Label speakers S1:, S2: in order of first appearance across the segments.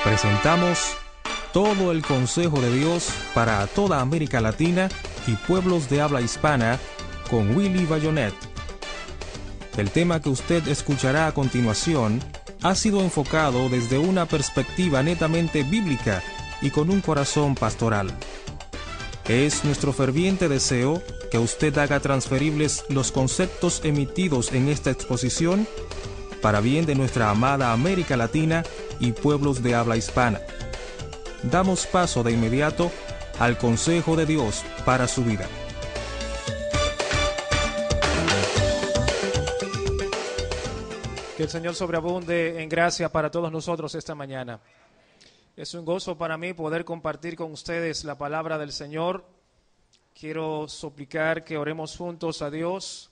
S1: Presentamos todo el consejo de Dios para toda América Latina y pueblos de habla hispana con Willy Bayonet. El tema que usted escuchará a continuación ha sido enfocado desde una perspectiva netamente bíblica y con un corazón pastoral. Es nuestro ferviente deseo que usted haga transferibles los conceptos emitidos en esta exposición para bien de nuestra amada América Latina y pueblos de habla hispana. Damos paso de inmediato al consejo de Dios para su vida.
S2: Que el Señor sobreabunde en gracia para todos nosotros esta mañana. Es un gozo para mí poder compartir con ustedes la palabra del Señor. Quiero suplicar que oremos juntos a Dios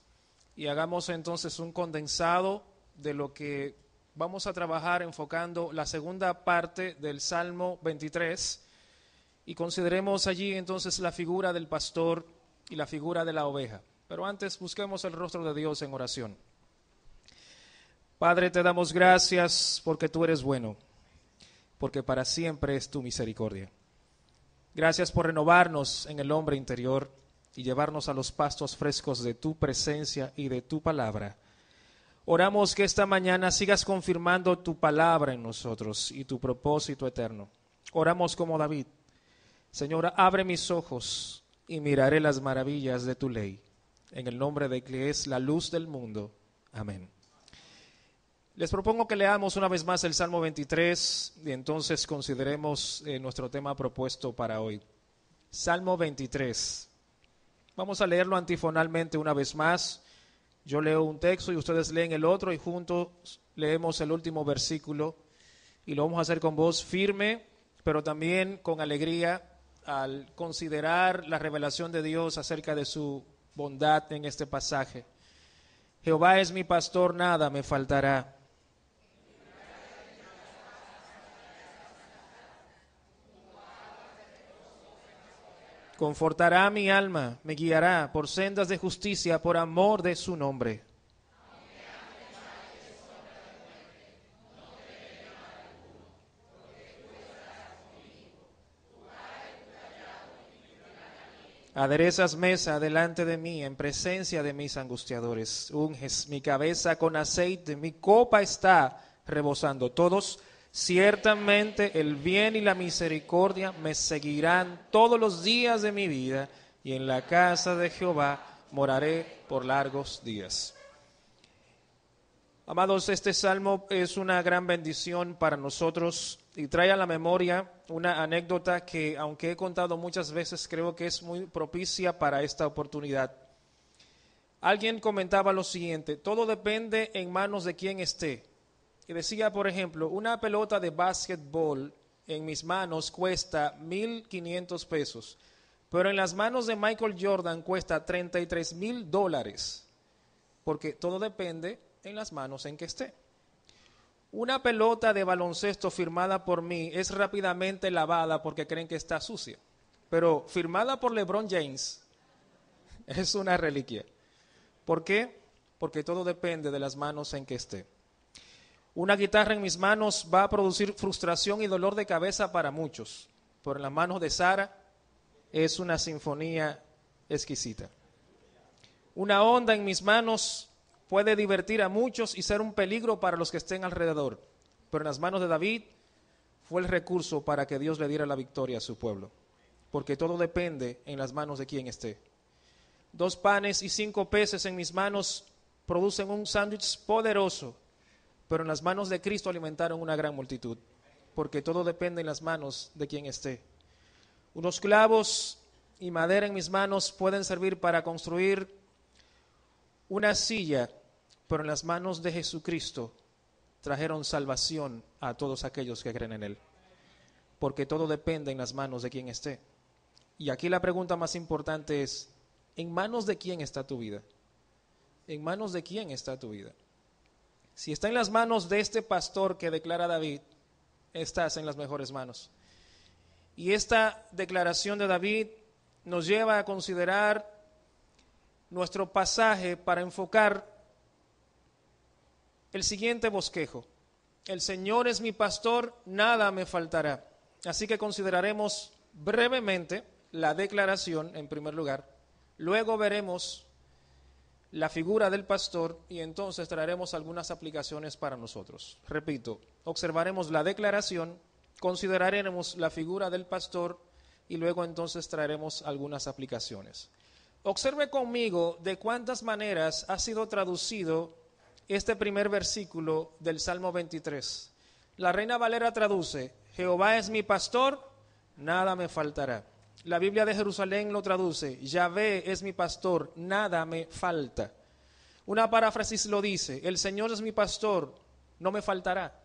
S2: y hagamos entonces un condensado de lo que vamos a trabajar enfocando la segunda parte del Salmo 23 y consideremos allí entonces la figura del pastor y la figura de la oveja. Pero antes busquemos el rostro de Dios en oración. Padre, te damos gracias porque tú eres bueno, porque para siempre es tu misericordia. Gracias por renovarnos en el hombre interior y llevarnos a los pastos frescos de tu presencia y de tu palabra. Oramos que esta mañana sigas confirmando tu palabra en nosotros y tu propósito eterno. Oramos como David. Señor, abre mis ojos y miraré las maravillas de tu ley. En el nombre de que es la luz del mundo. Amén. Les propongo que leamos una vez más el Salmo 23 y entonces consideremos nuestro tema propuesto para hoy. Salmo 23. Vamos a leerlo antifonalmente una vez más. Yo leo un texto y ustedes leen el otro y juntos leemos el último versículo y lo vamos a hacer con voz firme, pero también con alegría al considerar la revelación de Dios acerca de su bondad en este pasaje. Jehová es mi pastor, nada me faltará. Confortará mi alma, me guiará por sendas de justicia por amor de su nombre. Aderezas mesa delante de mí en presencia de mis angustiadores. Unges mi cabeza con aceite, mi copa está rebosando. Todos ciertamente el bien y la misericordia me seguirán todos los días de mi vida, y en la casa de Jehová moraré por largos días. Amados, este salmo es una gran bendición para nosotros y trae a la memoria una anécdota que, aunque he contado muchas veces, creo que es muy propicia para esta oportunidad. Alguien comentaba lo siguiente: todo depende en manos de quien esté. Y decía, por ejemplo, una pelota de básquetbol en mis manos cuesta $1,500, pero en las manos de Michael Jordan cuesta $33,000, porque todo depende en las manos en que esté. Una pelota de baloncesto firmada por mí es rápidamente lavada porque creen que está sucia, pero firmada por LeBron James es una reliquia. ¿Por qué? Porque todo depende de las manos en que esté. Una guitarra en mis manos va a producir frustración y dolor de cabeza para muchos, pero en las manos de Sara es una sinfonía exquisita. Una onda en mis manos puede divertir a muchos y ser un peligro para los que estén alrededor, pero en las manos de David fue el recurso para que Dios le diera la victoria a su pueblo, porque todo depende en las manos de quien esté. 2 panes y 5 peces en mis manos producen un sándwich poderoso, pero en las manos de Cristo alimentaron una gran multitud, porque todo depende en las manos de quien esté. Unos clavos y madera en mis manos pueden servir para construir una silla, pero en las manos de Jesucristo trajeron salvación a todos aquellos que creen en Él, porque todo depende en las manos de quien esté. Y aquí la pregunta más importante es: ¿en manos de quién está tu vida? ¿En manos de quién está tu vida? Si está en las manos de este pastor que declara David, estás en las mejores manos. Y esta declaración de David nos lleva a considerar nuestro pasaje para enfocar el siguiente bosquejo. El Señor es mi pastor, nada me faltará. Así que consideraremos brevemente la declaración en primer lugar. Luego veremos la figura del pastor y entonces traeremos algunas aplicaciones para nosotros. Repito, observaremos la declaración, consideraremos la figura del pastor y luego entonces traeremos algunas aplicaciones. Observe conmigo de cuántas maneras ha sido traducido este primer versículo del Salmo 23. La Reina Valera traduce: Jehová es mi pastor, nada me faltará. La Biblia de Jerusalén lo traduce: Yahvé es mi pastor, nada me falta. Una paráfrasis lo dice: el Señor es mi pastor, no me faltará.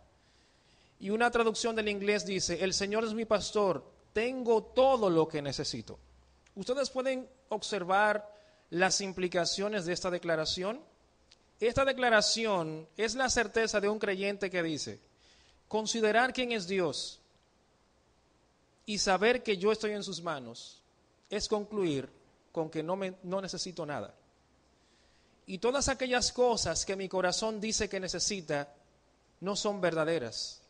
S2: Y una traducción del inglés dice: el Señor es mi pastor, tengo todo lo que necesito. Ustedes pueden observar las implicaciones de esta declaración. Esta declaración es la certeza de un creyente que dice: considerar quién es Dios y saber que yo estoy en sus manos es concluir con que no necesito nada. Y todas aquellas cosas que mi corazón dice que necesita no son verdaderas,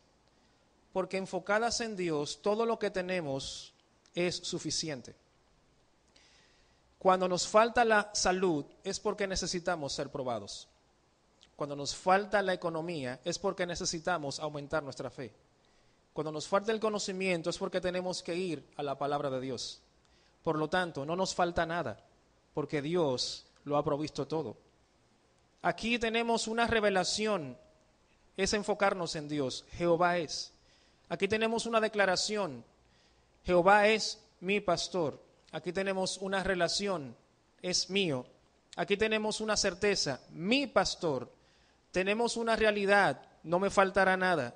S2: porque enfocadas en Dios, todo lo que tenemos es suficiente. Cuando nos falta la salud es porque necesitamos ser probados. Cuando nos falta la economía es porque necesitamos aumentar nuestra fe. Cuando nos falta el conocimiento es porque tenemos que ir a la palabra de Dios. Por lo tanto, no nos falta nada, porque Dios lo ha provisto todo. Aquí tenemos una revelación, es enfocarnos en Dios. Jehová es. Aquí tenemos una declaración: Jehová es mi pastor. Aquí tenemos una relación: es mío. Aquí tenemos una certeza: mi pastor. Tenemos una realidad: no me faltará nada.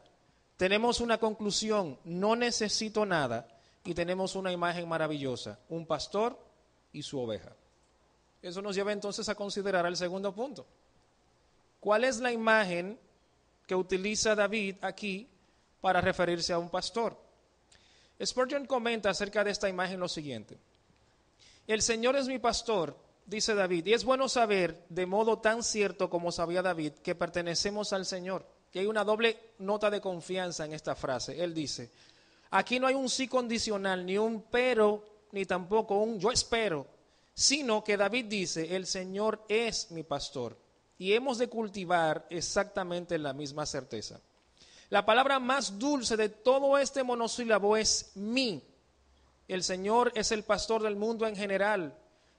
S2: Tenemos una conclusión: no necesito nada. Y tenemos una imagen maravillosa: un pastor y su oveja. Eso nos lleva entonces a considerar el segundo punto. ¿Cuál es la imagen que utiliza David aquí para referirse a un pastor? Spurgeon comenta acerca de esta imagen lo siguiente: el Señor es mi pastor, dice David, y es bueno saber, de modo tan cierto como sabía David, que pertenecemos al Señor. Que hay una doble nota de confianza en esta frase. Él dice: aquí no hay un sí condicional, ni un pero, ni tampoco un yo espero, sino que David dice: el Señor es mi pastor. Y hemos de cultivar exactamente la misma certeza. La palabra más dulce de todo este monosílabo es mi. El Señor es el pastor del mundo en general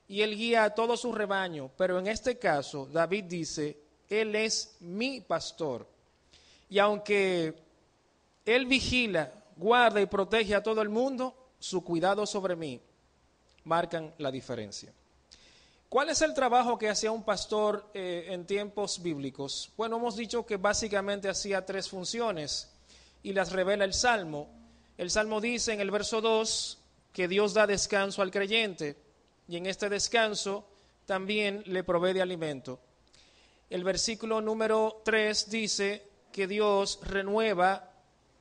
S2: y Él guía a todo su rebaño, pero en este caso David dice: Él es mi pastor. Y aunque Él vigila, guarda y protege a todo el mundo, su cuidado sobre mí marcan la diferencia. ¿Cuál es el trabajo que hacía un pastor en tiempos bíblicos? Bueno, hemos dicho que básicamente hacía tres funciones y las revela el Salmo. El Salmo dice en el verso 2 que Dios da descanso al creyente y en este descanso también le provee de alimento. El versículo número 3 dice que Dios renueva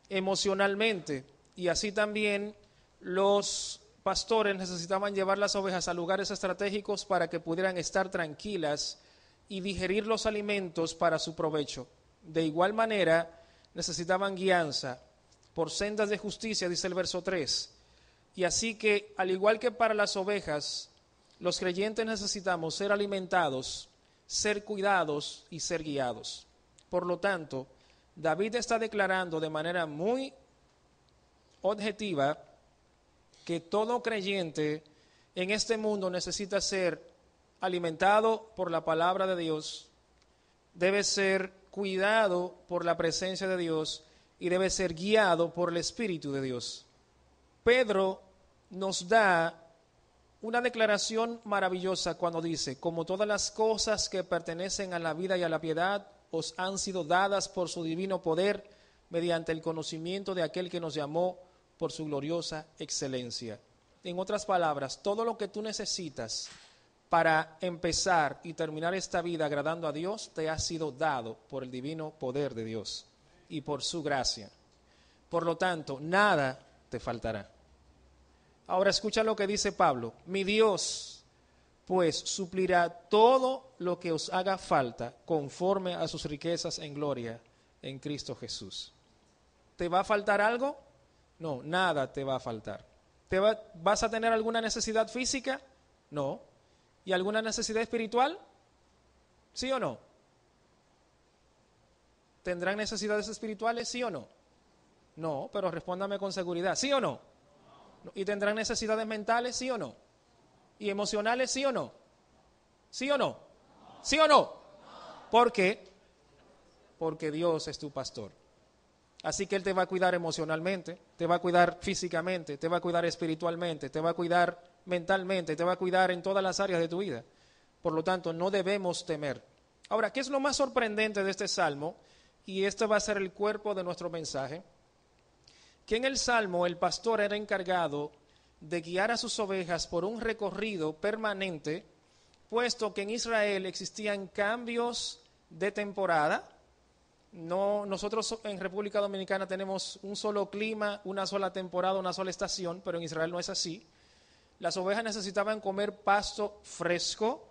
S2: emocionalmente y así también los pastores necesitaban llevar las ovejas a lugares estratégicos para que pudieran estar tranquilas y digerir los alimentos para su provecho. De igual manera necesitaban guianza por sendas de justicia, dice el verso 3. Y así que, al igual que para las ovejas, los creyentes necesitamos ser alimentados, ser cuidados y ser guiados. Por lo tanto, David está declarando de manera muy objetiva que todo creyente en este mundo necesita ser alimentado por la palabra de Dios, debe ser cuidado por la presencia de Dios y debe ser guiado por el Espíritu de Dios. Pedro nos da una declaración maravillosa cuando dice: como todas las cosas que pertenecen a la vida y a la piedad os han sido dadas por su divino poder mediante el conocimiento de aquel que nos llamó por su gloriosa excelencia. En otras palabras, todo lo que tú necesitas para empezar y terminar esta vida agradando a Dios te ha sido dado por el divino poder de Dios y por su gracia. Por lo tanto, nada te faltará. Ahora escucha lo que dice Pablo: mi Dios pues suplirá todo lo que os haga falta conforme a sus riquezas en gloria en Cristo Jesús. ¿Te va a faltar algo? No, nada te va a faltar. ¿Vas a tener alguna necesidad física? No. ¿Y alguna necesidad espiritual? ¿Sí o no? ¿Tendrán necesidades espirituales? ¿Sí o no? No, pero respóndame con seguridad. ¿Sí o no? ¿Y tendrán necesidades mentales? ¿Sí o no? ¿Y emocionales? ¿Sí o no? ¿Sí o no? ¿Sí o no? ¿Por qué? Porque Dios es tu pastor. Así que Él te va a cuidar emocionalmente, te va a cuidar físicamente, te va a cuidar espiritualmente, te va a cuidar mentalmente, te va a cuidar en todas las áreas de tu vida. Por lo tanto, no debemos temer. Ahora, ¿qué es lo más sorprendente de este salmo? Y esto va a ser el cuerpo de nuestro mensaje. Que en el salmo el pastor era encargado de guiar a sus ovejas por un recorrido permanente, puesto que en Israel existían cambios de temporada. No, nosotros en República Dominicana tenemos un solo clima, una sola temporada, una sola estación, pero en Israel no es así. Las ovejas necesitaban comer pasto fresco,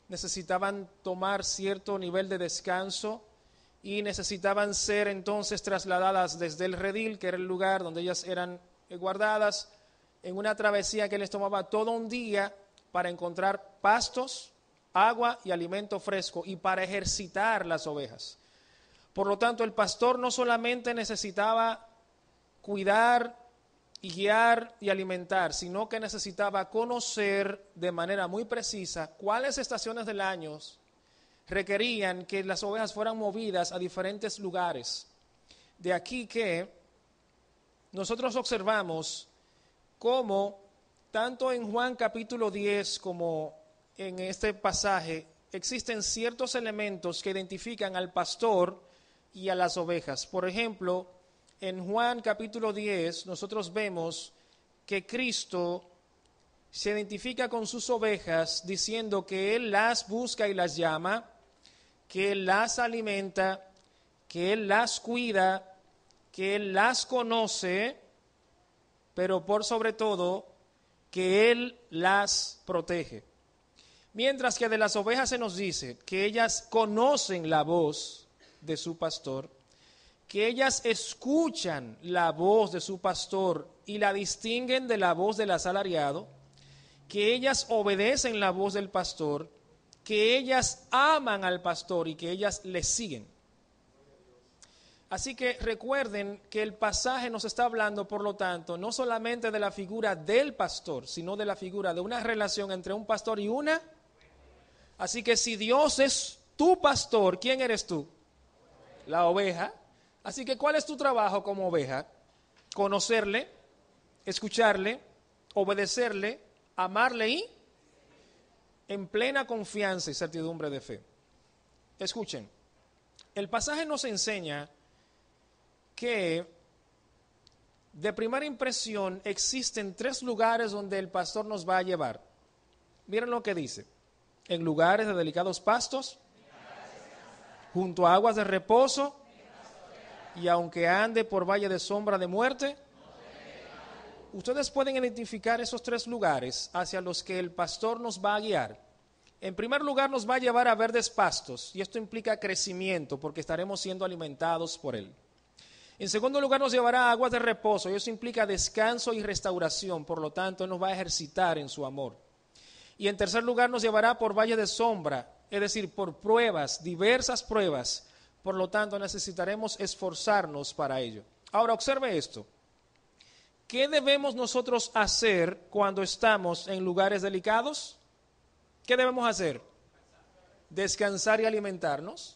S2: necesitaban tomar cierto nivel de descanso y necesitaban ser entonces trasladadas desde el redil, que era el lugar donde ellas eran guardadas, en una travesía que les tomaba todo un día para encontrar pastos, agua y alimento fresco y para ejercitar las ovejas. Por lo tanto, el pastor no solamente necesitaba cuidar y guiar y alimentar, sino que necesitaba conocer de manera muy precisa cuáles estaciones del año requerían que las ovejas fueran movidas a diferentes lugares. De aquí que nosotros observamos cómo tanto en Juan capítulo 10 como en este pasaje existen ciertos elementos que identifican al pastor y a las ovejas. Por ejemplo, en Juan capítulo 10 nosotros vemos que Cristo se identifica con sus ovejas diciendo que Él las busca y las llama, que Él las alimenta, que Él las cuida, que Él las conoce, pero por sobre todo que Él las protege. Mientras que de las ovejas se nos dice que ellas conocen la voz de su pastor, que ellas escuchan la voz de su pastor y la distinguen de la voz del asalariado, que ellas obedecen la voz del pastor, que ellas aman al pastor y que ellas le siguen. Así que recuerden que el pasaje nos está hablando, por lo tanto, no solamente de la figura del pastor, sino de la figura de una relación entre un pastor y una. Así que si Dios es tu pastor, ¿quién eres tú? La oveja. Así que ¿cuál es tu trabajo como oveja? Conocerle, escucharle, obedecerle, amarle y en plena confianza y certidumbre de fe. Escuchen, el pasaje nos enseña que de primera impresión existen 3 lugares donde el pastor nos va a llevar. Miren lo que dice: en lugares de delicados pastos, junto a aguas de reposo, y aunque ande por valle de sombra de muerte. Ustedes pueden identificar esos 3 lugares hacia los que el pastor nos va a guiar. En primer lugar, nos va a llevar a verdes pastos, y esto implica crecimiento, porque estaremos siendo alimentados por Él. En segundo lugar, nos llevará a aguas de reposo, y eso implica descanso y restauración, por lo tanto, Él nos va a ejercitar en su amor. Y en tercer lugar, nos llevará por valle de sombra, es decir, por pruebas, diversas pruebas, por lo tanto, necesitaremos esforzarnos para ello. Ahora, observe esto. ¿Qué debemos nosotros hacer cuando estamos en lugares delicados? ¿Qué debemos hacer? Descansar y alimentarnos.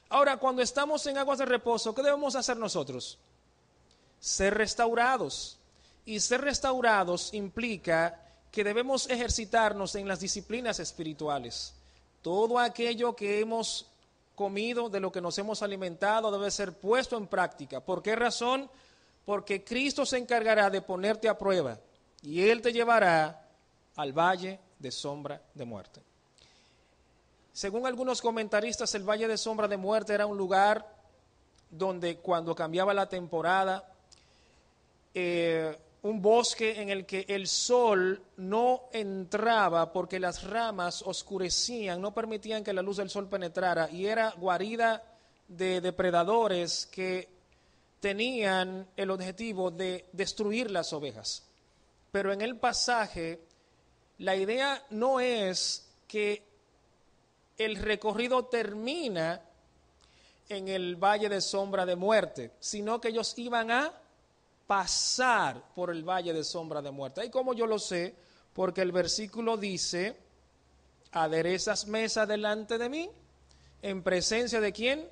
S2: Ahora, cuando estamos en aguas de reposo, ¿qué debemos hacer nosotros? Ser restaurados. Y ser restaurados implica que debemos ejercitarnos en las disciplinas espirituales. Todo aquello que hemos comido, de lo que nos hemos alimentado, debe ser puesto en práctica. ¿Por qué razón? Porque Cristo se encargará de ponerte a prueba y Él te llevará al valle de sombra de muerte. Según algunos comentaristas, el valle de sombra de muerte era un lugar donde cuando cambiaba la temporada, un bosque en el que el sol no entraba porque las ramas oscurecían, no permitían que la luz del sol penetrara, y era guarida de depredadores que tenían el objetivo de destruir las ovejas. Pero en el pasaje, la idea no es que el recorrido termina en el valle de sombra de muerte, sino que ellos iban a pasar por el valle de sombra de muerte. ¿Y cómo yo lo sé? Porque el versículo dice, aderezas mesa delante de mí, ¿en presencia de quién?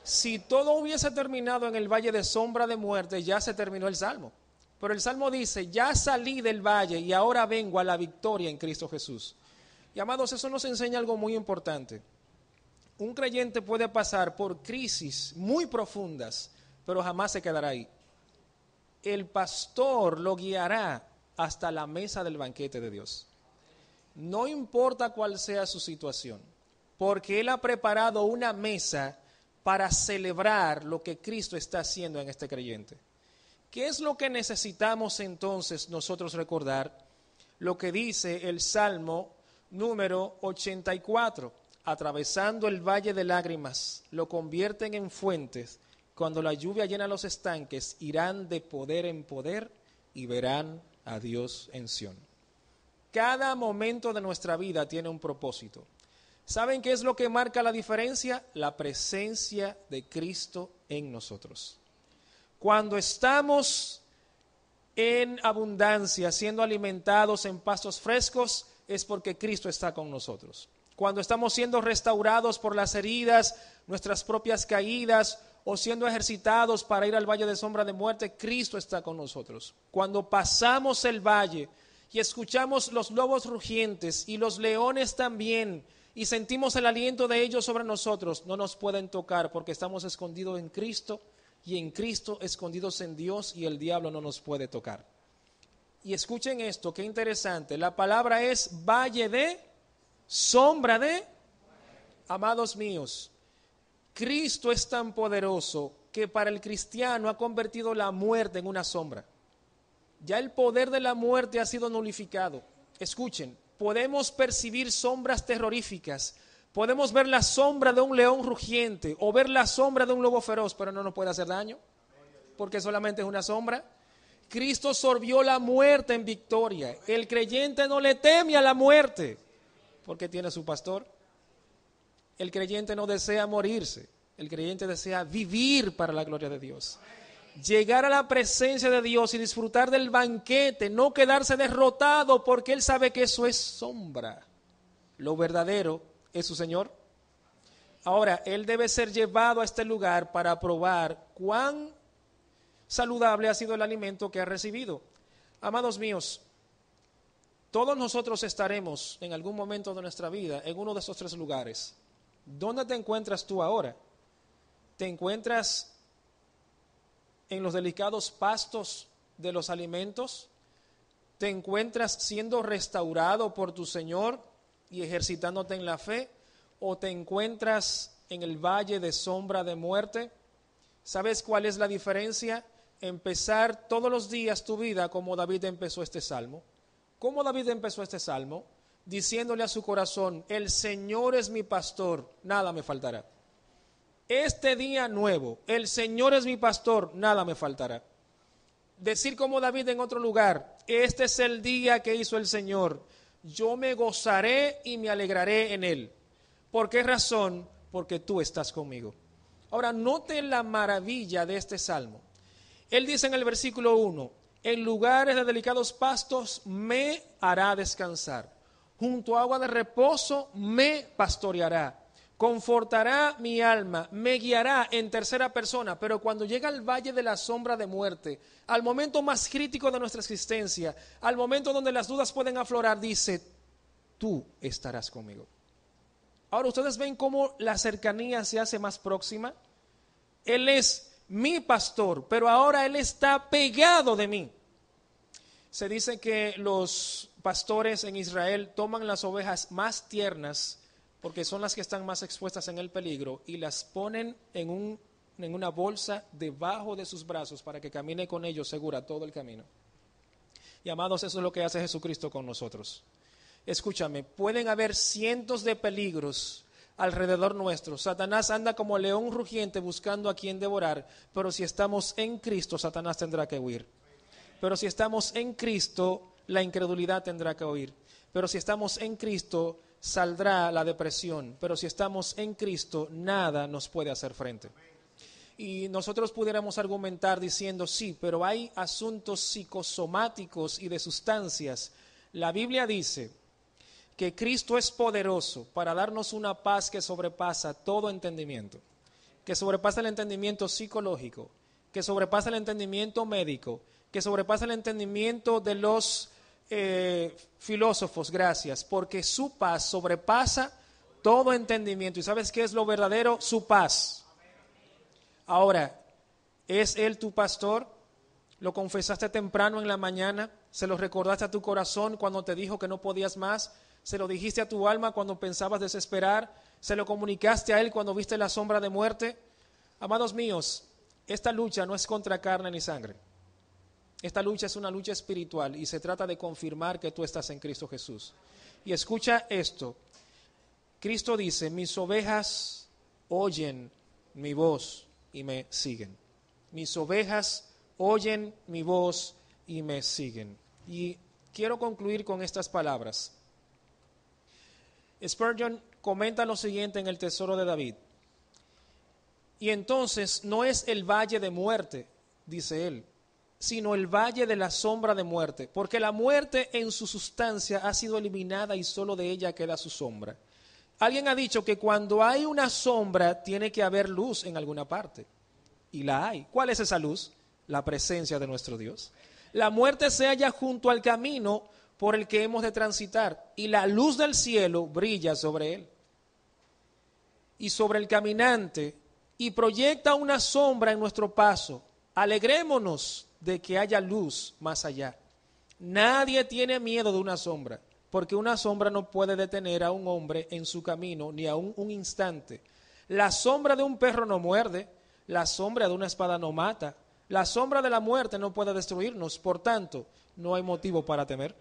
S2: Si todo hubiese terminado en el valle de sombra de muerte, ya se terminó el Salmo. Pero el Salmo dice, ya salí del valle y ahora vengo a la victoria en Cristo Jesús. Y amados, eso nos enseña algo muy importante. Un creyente puede pasar por crisis muy profundas, pero jamás se quedará ahí. El pastor lo guiará hasta la mesa del banquete de Dios. No importa cuál sea su situación, porque Él ha preparado una mesa para celebrar lo que Cristo está haciendo en este creyente. ¿Qué es lo que necesitamos entonces nosotros recordar? Lo que dice el Salmo número 84. Atravesando el valle de lágrimas, lo convierten en fuentes. Cuando la lluvia llena los estanques, irán de poder en poder y verán a Dios en Sión. Cada momento de nuestra vida tiene un propósito. ¿Saben qué es lo que marca la diferencia? La presencia de Cristo en nosotros. Cuando estamos en abundancia, siendo alimentados en pastos frescos, es porque Cristo está con nosotros. Cuando estamos siendo restaurados por las heridas, nuestras propias caídas, o siendo ejercitados para ir al valle de sombra de muerte, Cristo está con nosotros. Cuando pasamos el valle y escuchamos los lobos rugientes y los leones también, y sentimos el aliento de ellos sobre nosotros, no nos pueden tocar porque estamos escondidos en Cristo, y en Cristo escondidos en Dios, y el diablo no nos puede tocar. Y escuchen esto, qué interesante, la palabra es valle de sombra de, amados míos, Cristo es tan poderoso que para el cristiano ha convertido la muerte en una sombra. Ya el poder de la muerte ha sido nulificado. Escuchen, podemos percibir sombras terroríficas, podemos ver la sombra de un león rugiente o ver la sombra de un lobo feroz, pero no nos puede hacer daño, porque solamente es una sombra. Cristo sorbió la muerte en victoria. El creyente no le teme a la muerte, porque tiene su pastor. El creyente no desea morirse, el creyente desea vivir para la gloria de Dios. Llegar a la presencia de Dios y disfrutar del banquete, no quedarse derrotado porque él sabe que eso es sombra. Lo verdadero es su Señor. Ahora, él debe ser llevado a este lugar para probar cuán saludable ha sido el alimento que ha recibido. Amados míos, todos nosotros estaremos en algún momento de nuestra vida en uno de esos tres lugares. ¿Dónde te encuentras tú ahora? ¿Te encuentras en los delicados pastos de los alimentos? ¿Te encuentras siendo restaurado por tu Señor y ejercitándote en la fe? ¿O te encuentras en el valle de sombra de muerte? ¿Sabes cuál es la diferencia? Empezar todos los días tu vida como David empezó este salmo. ¿Cómo David empezó este salmo? Diciéndole a su corazón, el Señor es mi pastor, nada me faltará. Este día nuevo, el Señor es mi pastor, nada me faltará. Decir como David en otro lugar, este es el día que hizo el Señor, yo me gozaré y me alegraré en él. ¿Por qué razón? Porque tú estás conmigo. Ahora, note la maravilla de este salmo. Él dice en el versículo 1, en lugares de delicados pastos me hará descansar. Junto a agua de reposo me pastoreará, confortará mi alma, me guiará en tercera persona. Pero cuando llega al valle de la sombra de muerte, al momento más crítico de nuestra existencia, al momento donde las dudas pueden aflorar, dice, tú estarás conmigo. Ahora, ¿ustedes ven cómo la cercanía se hace más próxima? Él es mi pastor, pero ahora Él está pegado de mí. Se dice que los pastores en Israel toman las ovejas más tiernas, porque son las que están más expuestas en el peligro, y las ponen en una bolsa debajo de sus brazos para que camine con ellos segura todo el camino. Y amados, eso es lo que hace Jesucristo con nosotros. Escúchame, pueden haber cientos de peligros, alrededor nuestro. Satanás anda como león rugiente buscando a quien devorar, pero si estamos en Cristo, Satanás tendrá que huir. Pero si estamos en Cristo, la incredulidad tendrá que huir. Pero si estamos en Cristo, saldrá la depresión. Pero si estamos en Cristo, nada nos puede hacer frente. Y nosotros pudiéramos argumentar diciendo, sí, pero hay asuntos psicosomáticos y de sustancias. La Biblia dice que Cristo es poderoso para darnos una paz que sobrepasa todo entendimiento, que sobrepasa el entendimiento psicológico, que sobrepasa el entendimiento médico, que sobrepasa el entendimiento de los filósofos, gracias, porque su paz sobrepasa todo entendimiento. ¿Y sabes qué es lo verdadero? Su paz. Ahora, ¿es Él tu pastor? ¿Lo confesaste temprano en la mañana? ¿Se lo recordaste a tu corazón cuando te dijo que no podías más? ¿Se lo dijiste a tu alma cuando pensabas desesperar? ¿Se lo comunicaste a Él cuando viste la sombra de muerte? Amados míos, esta lucha no es contra carne ni sangre. Esta lucha es una lucha espiritual y se trata de confirmar que tú estás en Cristo Jesús. Y escucha esto. Cristo dice, mis ovejas oyen mi voz y me siguen. Mis ovejas oyen mi voz y me siguen. Y quiero concluir con estas palabras. Spurgeon comenta lo siguiente en El Tesoro de David. Y entonces no es el valle de muerte, dice él, sino el valle de la sombra de muerte, porque la muerte en su sustancia ha sido eliminada y solo de ella queda su sombra. Alguien ha dicho que cuando hay una sombra tiene que haber luz en alguna parte, y la hay. ¿Cuál es esa luz? La presencia de nuestro Dios. La muerte se halla junto al camino por el que hemos de transitar, y la luz del cielo brilla sobre él y sobre el caminante, y proyecta una sombra en nuestro paso. Alegrémonos de que haya luz más allá. Nadie tiene miedo de una sombra, porque una sombra no puede detener a un hombre en su camino ni aún un instante. La sombra de un perro no muerde, la sombra de una espada no mata, la sombra de la muerte no puede destruirnos, por tanto, no hay motivo para temer.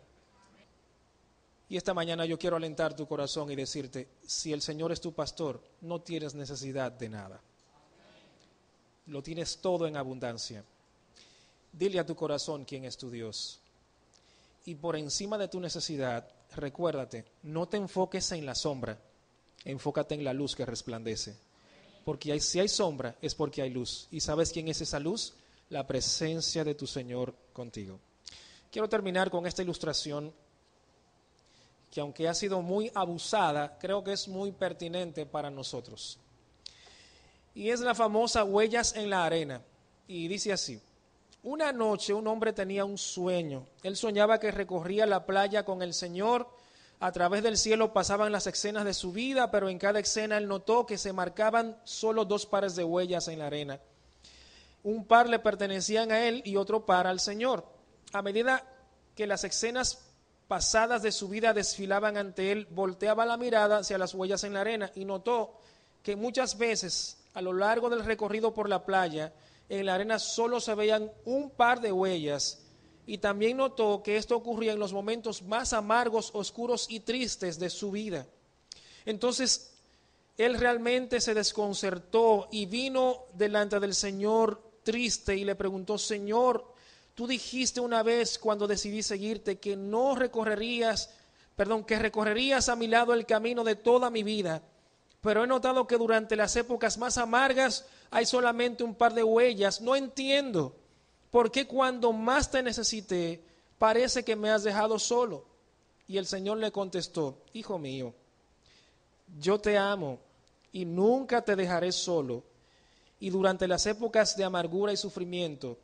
S2: Y esta mañana yo quiero alentar tu corazón y decirte, si el Señor es tu pastor, no tienes necesidad de nada. Lo tienes todo en abundancia. Dile a tu corazón quién es tu Dios. Y por encima de tu necesidad, recuérdate, no te enfoques en la sombra, enfócate en la luz que resplandece. Porque si hay sombra, es porque hay luz. ¿Y sabes quién es esa luz? La presencia de tu Señor contigo. Quiero terminar con esta ilustración que aunque ha sido muy abusada, creo que es muy pertinente para nosotros. Y es la famosa huellas en la arena. Y dice así: una noche un hombre tenía un sueño. Él soñaba que recorría la playa con el Señor. A través del cielo pasaban las escenas de su vida, pero en cada escena él notó que se marcaban solo 2 pares de huellas en la arena. Un par le pertenecían a él y otro par al Señor. A medida que las escenas pasadas de su vida desfilaban ante él, volteaba la mirada hacia las huellas en la arena y notó que muchas veces a lo largo del recorrido por la playa, en la arena solo se veían un par de huellas, y también notó que esto ocurría en los momentos más amargos, oscuros y tristes de su vida. Entonces, él realmente se desconcertó y vino delante del Señor triste y le preguntó: Señor, tú dijiste una vez cuando decidí seguirte que recorrerías a mi lado el camino de toda mi vida. Pero he notado que durante las épocas más amargas hay solamente un par de huellas. No entiendo por qué cuando más te necesité parece que me has dejado solo. Y el Señor le contestó: hijo mío, yo te amo y nunca te dejaré solo. Y durante las épocas de amargura y sufrimiento,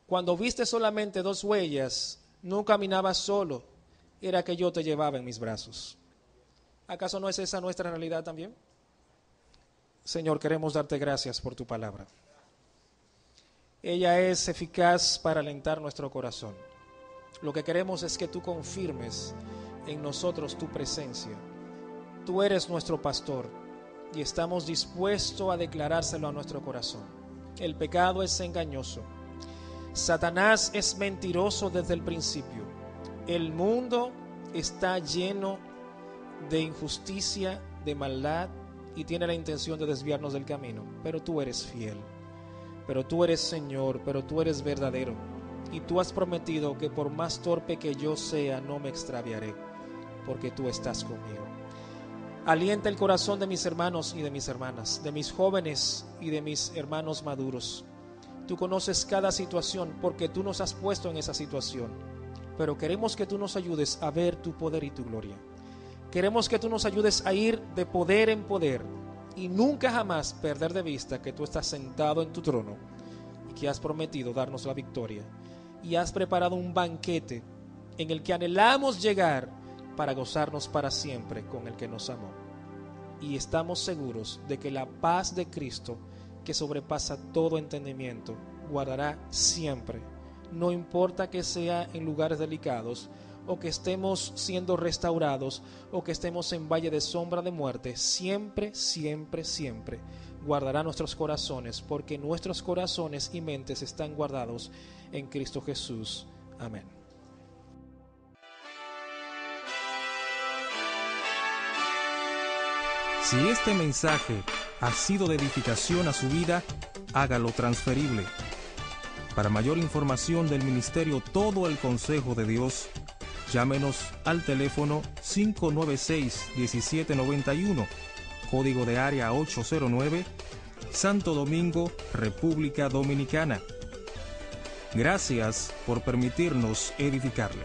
S2: cuando viste solamente 2 huellas, no caminabas solo, era que yo te llevaba en mis brazos. ¿Acaso no es esa nuestra realidad también? Señor, queremos darte gracias por tu palabra. Ella es eficaz para alentar nuestro corazón. Lo que queremos es que tú confirmes en nosotros tu presencia. Tú eres nuestro pastor y estamos dispuestos a declarárselo a nuestro corazón. El pecado es engañoso. Satanás es mentiroso desde el principio. El mundo está lleno de injusticia, de maldad y tiene la intención de desviarnos del camino, pero tú eres fiel, pero tú eres Señor, pero tú eres verdadero, y tú has prometido que por más torpe que yo sea, no me extraviaré, porque tú estás conmigo. Alienta el corazón de mis hermanos y de mis hermanas, de mis jóvenes y de mis hermanos maduros. Tú conoces cada situación porque tú nos has puesto en esa situación, pero queremos que tú nos ayudes a ver tu poder y tu gloria. Queremos que tú nos ayudes a ir de poder en poder y nunca jamás perder de vista que tú estás sentado en tu trono y que has prometido darnos la victoria y has preparado un banquete en el que anhelamos llegar para gozarnos para siempre con el que nos amó. Y estamos seguros de que la paz de Cristo, que sobrepasa todo entendimiento, guardará siempre, no importa que sea en lugares delicados, o que estemos siendo restaurados, o que estemos en valle de sombra de muerte, siempre, siempre, siempre guardará nuestros corazones, porque nuestros corazones y mentes están guardados en Cristo Jesús. Amén.
S1: Si este mensaje ha sido de edificación a su vida, hágalo transferible. Para mayor información del ministerio Todo el Consejo de Dios, llámenos al teléfono 596-1791, código de área 809, Santo Domingo, República Dominicana. Gracias por permitirnos edificarle.